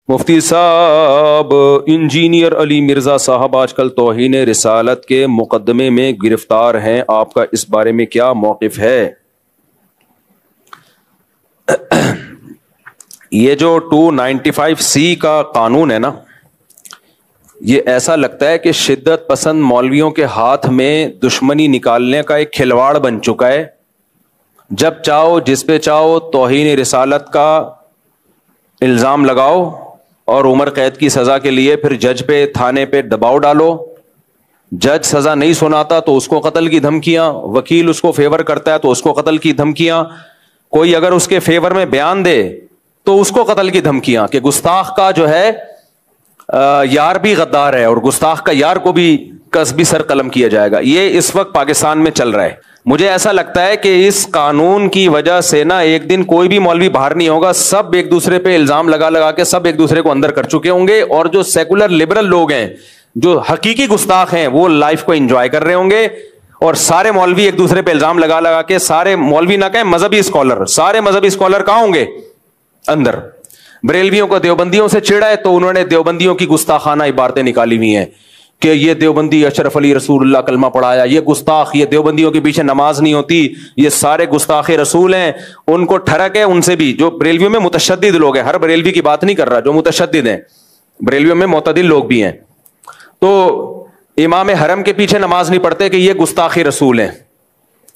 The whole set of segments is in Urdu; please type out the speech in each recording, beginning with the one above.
مفتی صاحب، انجینئر علی مرزا صاحب آج کل توہین رسالت کے مقدمے میں گرفتار ہیں، آپ کا اس بارے میں کیا موقف ہے؟ یہ جو 295C کا قانون ہے نا، یہ ایسا لگتا ہے کہ شدت پسند مولویوں کے ہاتھ میں دشمنی نکالنے کا ایک کھلواڑ بن چکا ہے۔ جب چاہو جس پہ چاہو توہین رسالت کا الزام لگاؤ اور عمر قید کی سزا کے لیے پھر جج پہ تھانے پہ دباؤ ڈالو۔ جج سزا نہیں سناتا تو اس کو قتل کی دھمکیاں، وکیل اس کو فیور کرتا ہے تو اس کو قتل کی دھمکیاں، کوئی اگر اس کے فیور میں بیان دے تو اس کو قتل کی دھمکیاں کہ گستاخ کا جو ہے یار بھی غدار ہے اور گستاخ کا یار کو بھی قصبی سر قلم کیا جائے گا۔ یہ اس وقت پاکستان میں چل رہا ہے۔ مجھے ایسا لگتا ہے کہ اس قانون کی وجہ سے نا ایک دن کوئی بھی مولوی باہر نہیں ہوگا، سب ایک دوسرے پہ الزام لگا لگا کے سب ایک دوسرے کو اندر کر چکے ہوں گے، اور جو سیکولر لبرل لوگ ہیں، جو حقیقی گستاخ ہیں، وہ لائف کو انجوائے کر رہے ہوں گے، اور سارے مولوی ایک دوسرے پہ الزام لگا لگا کے، سارے مولوی نہ کہیں مذہبی اسکالر، سارے مذہبی اسکالر کہاں ہوں گے؟ اندر۔ بریلویوں کو دیوبندیوں سے چڑھا ہے تو انہوں نے دیوبندیوں کی گستاخانہ عبارتیں نکالی ہوئی ہیں کہ یہ دیوبندی اشرف علی رسول اللہ کلمہ پڑھایا، یہ گستاخ، یہ دیوبندیوں کے پیچھے نماز نہیں ہوتی، یہ سارے گستاخ رسول ہیں۔ ان کو ٹھڑک ہے ان سے بھی، جو بریلویوں میں متشدد لوگ ہیں، ہر بریلوی کی بات نہیں کر رہا، جو متشدد ہیں، بریلویوں میں معتدل لوگ بھی ہیں، تو امام حرم کے پیچھے نماز نہیں پڑھتے کہ یہ گستاخ رسول ہیں،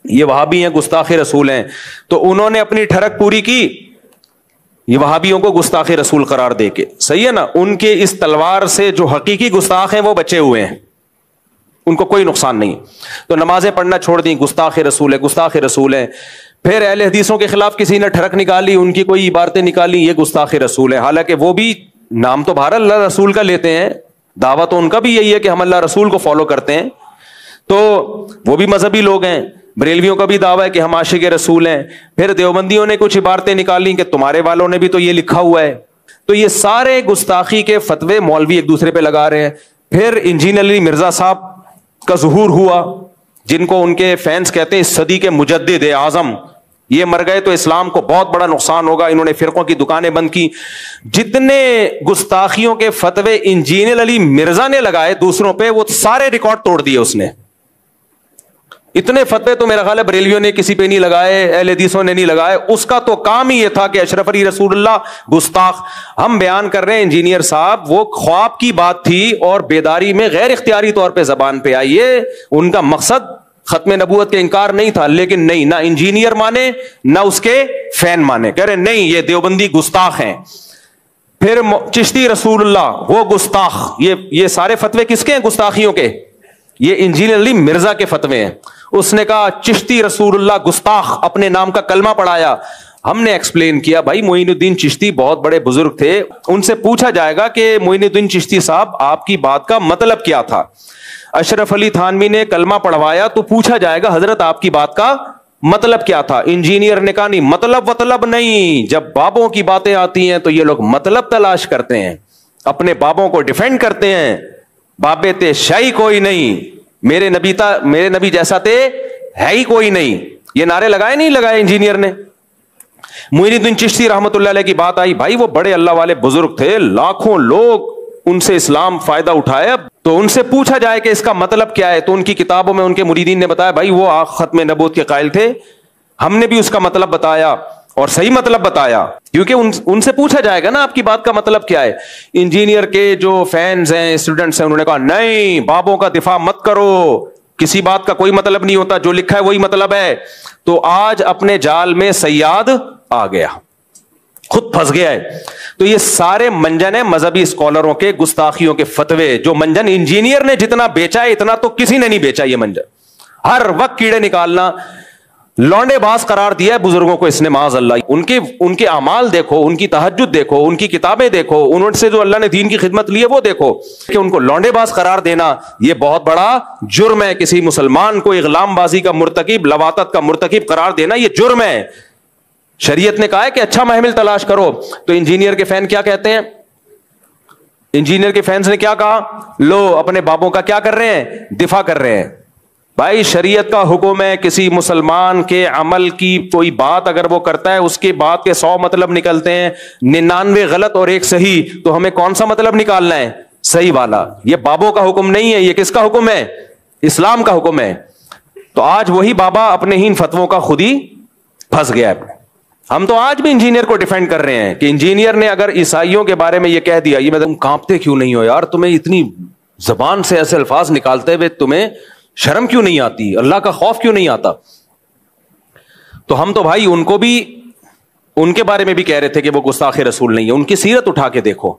یہ وہابی ہیں، گستاخ رسول ہیں۔ تو انہوں نے اپنی ٹھڑک پوری کی، یہ وہابیوں کو گستاخ رسول قرار دے کے، صحیح ہے نا؟ ان کے اس تلوار سے جو حقیقی گستاخ ہیں وہ بچے ہوئے ہیں، ان کو کوئی نقصان نہیں۔ تو نمازیں پڑھنا چھوڑ دیں، گستاخ رسول ہے، گستاخ رسول ہے۔ پھر اہل حدیثوں کے خلاف کسی نے ٹھڑک نکالی، ان کی کوئی عبارتیں نکالی، یہ گستاخ رسول ہے، حالانکہ وہ بھی نام تو بہر اللہ رسول کا لیتے ہیں، دعویٰ تو ان کا بھی یہی ہے کہ ہم اللہ رسول کو فالو کرتے ہیں، تو وہ بھی مذہبی لوگ ہیں۔ بریلویوں کا بھی دعویٰ ہے کہ ہم عاشق رسول ہیں۔ پھر دیوبندیوں نے کچھ عبارتیں نکالی کہ تمہارے والوں نے بھی تو یہ لکھا ہوا ہے۔ تو یہ سارے گستاخی کے فتوے مولوی ایک دوسرے پہ لگا رہے ہیں۔ پھر انجینئر علی مرزا صاحب کا ظہور ہوا، جن کو ان کے فینس کہتے ہیں اس صدی کے مجدد اعظم، یہ مر گئے تو اسلام کو بہت بڑا نقصان ہوگا، انہوں نے فرقوں کی دکانیں بند کی۔ جتنے گستاخیوں کے فتوے انجینئر علی مرزا نے لگائے دوسروں پہ، وہ سارے ریکارڈ توڑ دیے اس نے۔ اتنے فتوے تو میرا خیال ہے بریلویوں نے کسی پہ نہیں لگائے، اہل حدیثوں نے نہیں لگائے۔ اس کا تو کام ہی یہ تھا کہ اشرف علی رسول اللہ گستاخ۔ ہم بیان کر رہے ہیں انجینئر صاحب، وہ خواب کی بات تھی اور بیداری میں غیر اختیاری طور پہ زبان پہ آئی ہے۔ ان کا مقصد ختم نبوت کے انکار نہیں تھا، لیکن نہیں، نہ انجینئر مانے نہ اس کے فین مانے، کہہ رہے نہیں یہ دیوبندی گستاخ ہیں۔ پھر چشتی رسول اللہ وہ گستاخ، یہ سارے فتوے کس کے ہیں؟ گستاخیوں کے۔ یہ انجینئر علی مرزا کے فتوے ہیں۔ اس نے کہا چشتی رسول اللہ گستاخ، اپنے نام کا کلمہ پڑھایا۔ ہم نے ایکسپلین کیا بھائی معین الدین چشتی بہت بڑے بزرگ تھے، ان سے پوچھا جائے گا کہ معین الدین چشتی صاحب آپ کی بات کا مطلب کیا تھا؟ اشرف علی تھانوی نے کلمہ پڑھوایا تو پوچھا جائے گا حضرت آپ کی بات کا مطلب کیا تھا؟ انجینئر نے کہا نہیں، مطلب نہیں، جب بابوں کی باتیں آتی ہیں تو یہ لوگ مطلب تلاش کرتے ہیں، اپنے بابوں کو ڈیفینڈ کرتے ہیں۔ بابے تے شاہی کوئی نہیں، میرے نبی جیسا تے ہے ہی کوئی نہیں۔ یہ نعرے نہیں لگائے انجینئر نے۔ معین الدین چشتی رحمت اللہ علیہ کی بات آئی، بھائی وہ بڑے اللہ والے بزرگ تھے، لاکھوں لوگ ان سے اسلام فائدہ اٹھایا، تو ان سے پوچھا جائے کہ اس کا مطلب کیا ہے، تو ان کی کتابوں میں ان کے مریدین نے بتایا بھائی وہ ختم نبوت کے قائل تھے، ہم نے بھی اس کا مطلب بتایا اور صحیح مطلب بتایا، کیونکہ ان سے پوچھا جائے گا نا آپ کی بات کا مطلب کیا ہے۔ انجینئر کے جو فینز ہیں، اسٹوڈنٹس ہیں، انہوں نے کہا نہیں، بابوں کا دفاع مت کرو، کسی بات کا کوئی مطلب نہیں ہوتا، جو لکھا ہے وہی مطلب ہے۔ تو آج اپنے جال میں صیاد آ گیا، خود پھنس گیا ہے۔ تو یہ سارے منجن ہیں مذہبی اسکالروں کے، گستاخیوں کے فتوے، جو منجن انجینئر نے جتنا بیچا ہے اتنا تو کسی نے نہیں بیچا۔ یہ منجن ہر وقت کیڑے نکالنا، لونڈے باز قرار دیا ہے بزرگوں کو اس نے، معاذ اللہ۔ ان کے اعمال دیکھو، ان کی تہجد دیکھو، ان کی کتابیں دیکھو، انہوں سے جو اللہ نے دین کی خدمت لی ہے وہ دیکھو، کہ ان کو لونڈے باز قرار دینا یہ بہت بڑا جرم ہے۔ کسی مسلمان کو اغلام بازی کا مرتکب، لواطت کا مرتکب قرار دینا یہ جرم ہے۔ شریعت نے کہا ہے کہ اچھا محمل تلاش کرو۔ تو انجینئر کے فین کیا کہتے ہیں؟ انجینئر کے فینس نے کیا کہا؟ لو اپنے بابوں کا کیا کر رہے ہیں؟ دفاع کر رہے ہیں۔ بھائی شریعت کا حکم ہے, کسی مسلمان کے عمل کی کوئی بات اگر وہ کرتا ہے, اس کے بات کے 100 مطلب نکلتے ہیں, 99 غلط اور 1 صحیح, تو ہمیں کون سا مطلب نکالنا ہے؟ صحیح والا. یہ بابوں کا حکم نہیں ہے, یہ کس کا حکم ہے؟ اسلام کا حکم ہے. تو آج وہی بابا اپنے ہی فتووں کا خود ہی پھنس گیا ہے. ہم تو آج بھی انجینئر کو ڈیفینڈ کر رہے ہیں کہ انجینئر نے اگر عیسائیوں کے بارے میں یہ کہہ دیا, یہ تم کانپتے کیوں نہیں ہو یار, تمہیں اتنی زبان سے ایسے الفاظ نکالتے ہوئے تمہیں شرم کیوں نہیں آتی, اللہ کا خوف کیوں نہیں آتا؟ تو ہم تو بھائی ان کو بھی, ان کے بارے میں بھی کہہ رہے تھے کہ وہ گستاخ رسول نہیں ہے. ان کی سیرت اٹھا کے دیکھو,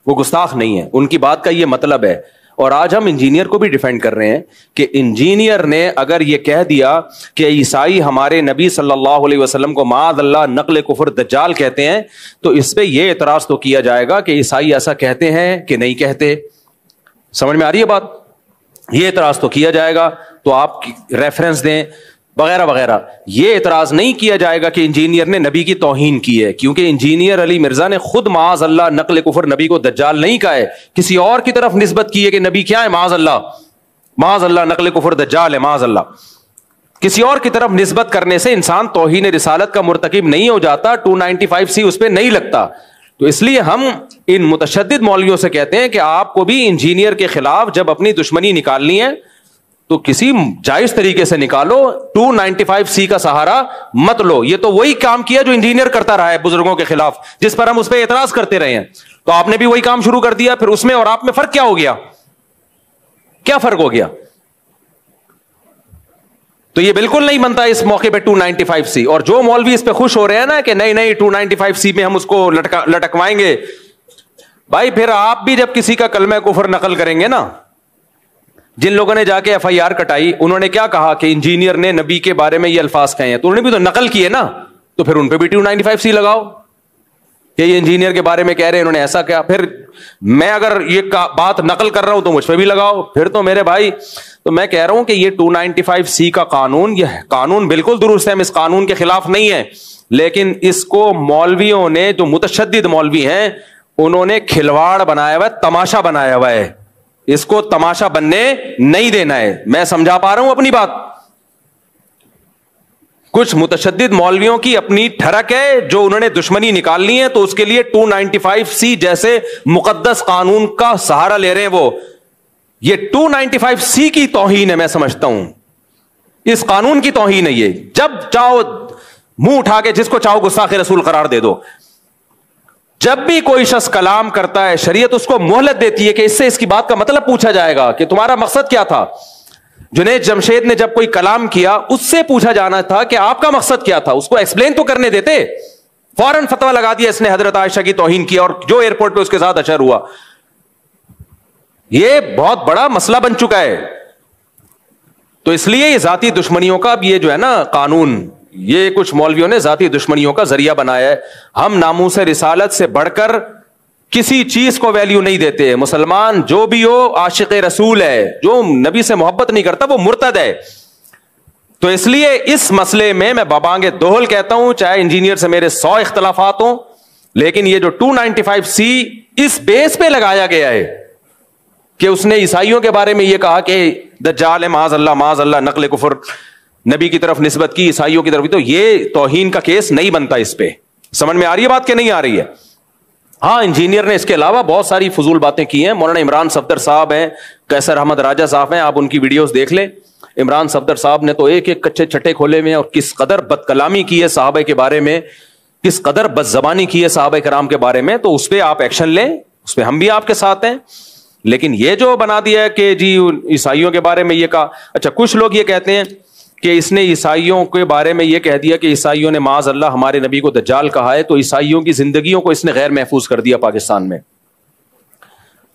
وہ گستاخ نہیں ہے, ان کی بات کا یہ مطلب ہے. اور آج ہم انجینئر کو بھی ڈیفینڈ کر رہے ہیں کہ انجینئر نے اگر یہ کہہ دیا کہ عیسائی ہمارے نبی صلی اللہ علیہ وسلم کو معاذ اللہ نقل کفر دجال کہتے ہیں, تو اس پہ یہ اعتراض تو کیا جائے گا کہ عیسائی ایسا کہتے ہیں کہ نہیں کہتے. سمجھ میں آ رہی ہے بات؟ یہ اعتراض تو کیا جائے گا, تو آپ ریفرنس دیں وغیرہ وغیرہ. یہ اعتراض نہیں کیا جائے گا کہ انجینئر نے نبی کی توہین کی ہے, کیونکہ انجینئر علی مرزا نے خود معاذ اللہ نقل کفر نبی کو دجال نہیں کہا ہے, کسی اور کی طرف نسبت کی ہے کہ نبی کیا ہے, معاذ اللہ نقل کفر دجال ہے, معاذ اللہ. کسی اور کی طرف نسبت کرنے سے انسان توہین رسالت کا مرتکب نہیں ہو جاتا, 295C اس پہ نہیں لگتا. تو اس لیے ہم ان متشدد مولویوں سے کہتے ہیں کہ آپ کو بھی انجینئر کے خلاف جب اپنی دشمنی نکالنی ہے تو کسی جائز طریقے سے نکالو, 295C کا سہارا مت لو. یہ تو وہی کام کیا جو انجینئر کرتا رہا ہے بزرگوں کے خلاف, جس پر ہم اس پہ اعتراض کرتے رہے ہیں. تو آپ نے بھی وہی کام شروع کر دیا, پھر اس میں اور آپ میں فرق کیا ہو گیا؟ کیا فرق ہو گیا؟ تو یہ بالکل نہیں بنتا اس موقع پہ 295C. اور جو مولوی اس پہ خوش ہو رہے ہیں نا کہ نہیں 295C میں ہم اس کو لٹکوائیں گے, بھائی پھر آپ بھی جب کسی کا کلمہ کفر نقل کریں گے نا, جن لوگوں نے جا کے FIR کٹائی, انہوں نے کیا کہا کہ انجینئر نے نبی کے بارے میں یہ الفاظ کہے ہیں, تو انہوں نے بھی تو نقل کیے نا, تو پھر ان پہ بھی 295C لگاؤ کہ یہ انجینئر کے بارے میں کہہ رہے ہیں, انہوں نے ایسا کیا. پھر میں اگر یہ بات نقل کر رہا ہوں تو مجھ پہ بھی لگاؤ. پھر تو میرے بھائی, تو میں کہہ رہا ہوں کہ یہ 295C کا قانون, یہ قانون بالکل درست ہے, ہم اس قانون کے خلاف نہیں ہیں, لیکن اس کو مولویوں نے, جو متشدد مولوی ہیں, انہوں نے کھلواڑ بنایا ہوا ہے, تماشا بنایا ہوا ہے. اس کو تماشا بننے نہیں دینا ہے. میں سمجھا پا رہا ہوں اپنی بات؟ کچھ متشدد مولویوں کی اپنی ٹھڑک ہے جو انہوں نے دشمنی نکالنی ہے, تو اس کے لیے 295C جیسے مقدس قانون کا سہارا لے رہے ہیں. وہ یہ 295C کی توہین ہے, میں سمجھتا ہوں اس قانون کی توہین ہے یہ. جب چاہو منہ اٹھا کے جس کو چاہو گستاخ رسول قرار دے دو. جب بھی کوئی شخص کلام کرتا ہے, شریعت اس کو مہلت دیتی ہے کہ اس سے اس کی بات کا مطلب پوچھا جائے گا کہ تمہارا مقصد کیا تھا. جنید جمشید نے جب کوئی کلام کیا, اس سے پوچھا جانا تھا کہ آپ کا مقصد کیا تھا, اس کو ایکسپلین تو کرنے دیتے. فوراً فتویٰ لگا دیا اس نے حضرت عائشہ کی توہین کی, اور جو ایئرپورٹ پہ اس کے ساتھ اشر ہوا. یہ بہت بڑا مسئلہ بن چکا ہے. تو اس لیے یہ ذاتی دشمنیوں کا اب یہ جو ہے نا قانون, یہ کچھ مولویوں نے ذاتی دشمنیوں کا ذریعہ بنایا ہے. ہم ناموس رسالت سے بڑھ کر کسی چیز کو ویلیو نہیں دیتے. مسلمان جو بھی ہو عاشق رسول ہے, جو نبی سے محبت نہیں کرتا وہ مرتد ہے. تو اس لیے اس مسئلے میں بابانگ دوہل کہتا ہوں, چاہے انجینئر سے میرے 100 اختلافات ہوں, لیکن یہ جو 295C اس بیس پہ لگایا گیا ہے کہ اس نے عیسائیوں کے بارے میں یہ کہا کہ دجال ہے, معاذ اللہ نقل کفر نبی کی طرف نسبت کی, عیسائیوں کی طرف, تو یہ توہین کا کیس نہیں بنتا اس پہ. سمجھ میں آ رہی ہے بات کہ نہیں آ رہی ہے؟ ہاں, انجینئر نے اس کے علاوہ بہت ساری فضول باتیں کی ہیں. مولانا عمران صفدر صاحب ہیں, قیصر احمد راجہ صاحب ہیں, آپ ان کی ویڈیوز دیکھ لیں. عمران صفدر صاحب نے تو ایک کچے چھٹے کھولے ہوئے ہیں, اور کس قدر بد کلامی کی ہے صحابہ کے بارے میں, کس قدر بد زبانی کی ہے صحابہ کرام کے بارے میں. تو اس پہ آپ ایکشن لیں, اس پہ ہم بھی آپ کے ساتھ ہیں. لیکن یہ جو بنا دیا ہے کہ جی عیسائیوں کے بارے میں یہ کہا, اچھا کچھ لوگ یہ کہتے ہیں کہ اس نے عیسائیوں کے بارے میں یہ کہہ دیا کہ عیسائیوں نے معاذ اللہ ہمارے نبی کو دجال کہا ہے, تو عیسائیوں کی زندگیوں کو اس نے غیر محفوظ کر دیا پاکستان میں.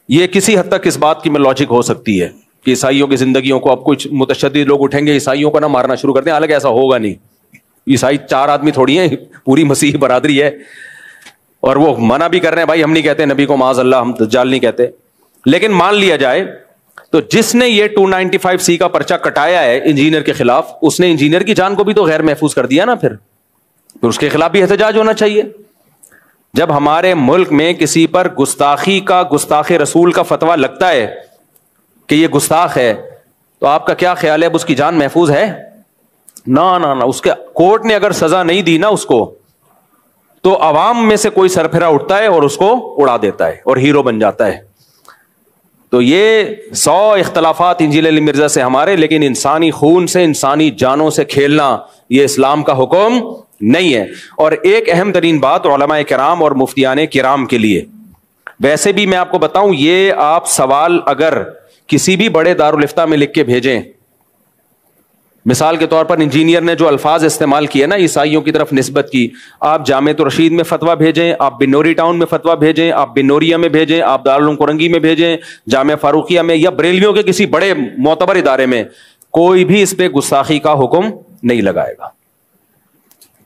یہ کسی حد تک اس بات کی میں لاجک ہو سکتی ہے کہ عیسائیوں کی زندگیوں کو اب کچھ متشدد لوگ اٹھیں گے, عیسائیوں کو نہ مارنا شروع کر دیں. حالانکہ ایسا ہوگا نہیں. عیسائی 4 آدمی تھوڑی ہیں, پوری مسیحی برادری ہے, اور وہ منع بھی کر رہے ہیں, بھائی ہم نہیں کہتے نبی کو معاذ اللہ, ہم دجال نہیں کہتے. لیکن مان لیا جائے تو جس نے یہ 295C کا پرچہ کٹایا ہے انجینئر کے خلاف, اس نے انجینئر کی جان کو بھی تو غیر محفوظ کر دیا نا. پھر اس کے خلاف بھی احتجاج ہونا چاہیے. جب ہمارے ملک میں کسی پر گستاخی کا, گستاخ رسول کا فتویٰ لگتا ہے کہ یہ گستاخ ہے, تو آپ کا کیا خیال ہے اب اس کی جان محفوظ ہے؟ نہ اس کے کورٹ نے اگر سزا نہیں دی نا اس کو, تو عوام میں سے کوئی سرپھرا اٹھتا ہے اور اس کو اڑا دیتا ہے اور ہیرو بن جاتا ہے. تو یہ 100 اختلافات انجیل علی مرزا سے ہمارے, لیکن انسانی خون سے, انسانی جانوں سے کھیلنا یہ اسلام کا حکم نہیں ہے. اور ایک اہم ترین بات علماء کرام اور مفتیان کرام کے لیے, ویسے بھی میں آپ کو بتاؤں, یہ آپ سوال اگر کسی بھی بڑے دارالافتاء میں لکھ کے بھیجیں, مثال کے طور پر انجینئر نے جو الفاظ استعمال کیے نا عیسائیوں کی طرف نسبت کی, آپ جامعۃ الرشید میں فتویٰ بھیجیں, آپ بنوری ٹاؤن میں فتویٰ بھیجیں, آپ بنوریا میں بھیجیں, آپ دارالعلوم کرنگی میں بھیجیں, جامعہ فاروقیہ میں, یا بریلویوں کے کسی بڑے معتبر ادارے میں, کوئی بھی اس پہ گستاخی کا حکم نہیں لگائے گا.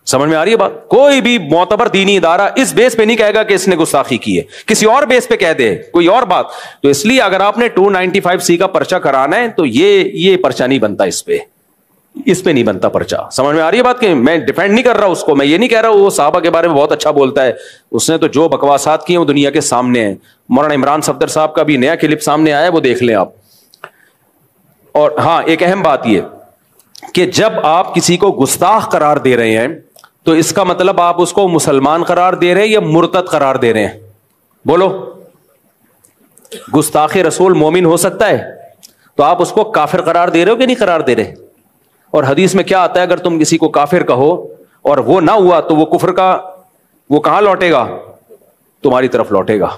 سمجھ میں آ رہی ہے بات؟ کوئی بھی معتبر دینی ادارہ اس بیس پہ نہیں کہے گا کہ اس نے گستاخی کی ہے, کسی اور بیس پہ کہہ دے کوئی اور بات. تو اس لیے اگر آپ نے 295C کا پرچہ کرانا ہے تو یہ پرچہ نہیں بنتا, اس پہ نہیں بنتا پرچہ. سمجھ میں آ رہی ہے بات؟ کہ میں ڈیفینڈ نہیں کر رہا اس کو, میں یہ نہیں کہہ رہا وہ صحابہ کے بارے میں بہت اچھا بولتا ہے, اس نے تو جو بکواسات کی ہیں وہ دنیا کے سامنے ہیں. مولانا عمران صفدر صاحب کا بھی نیا کلپ سامنے آیا ہے, وہ دیکھ لیں آپ. اور ہاں, ایک اہم بات یہ کہ جب آپ کسی کو گستاخ قرار دے رہے ہیں تو اس کا مطلب آپ اس کو مسلمان قرار دے رہے ہیں یا مرتد قرار دے رہے ہیں؟ بولو. گستاخ رسول مومن ہو سکتا ہے, تو آپ اس کو کافر قرار دے رہے ہو کہ نہیں قرار دے رہے؟ اور حدیث میں کیا آتا ہے, اگر تم کسی کو کافر کہو اور وہ نہ ہوا تو وہ کفر کا وہ کہاں لوٹے گا؟ تمہاری طرف لوٹے گا.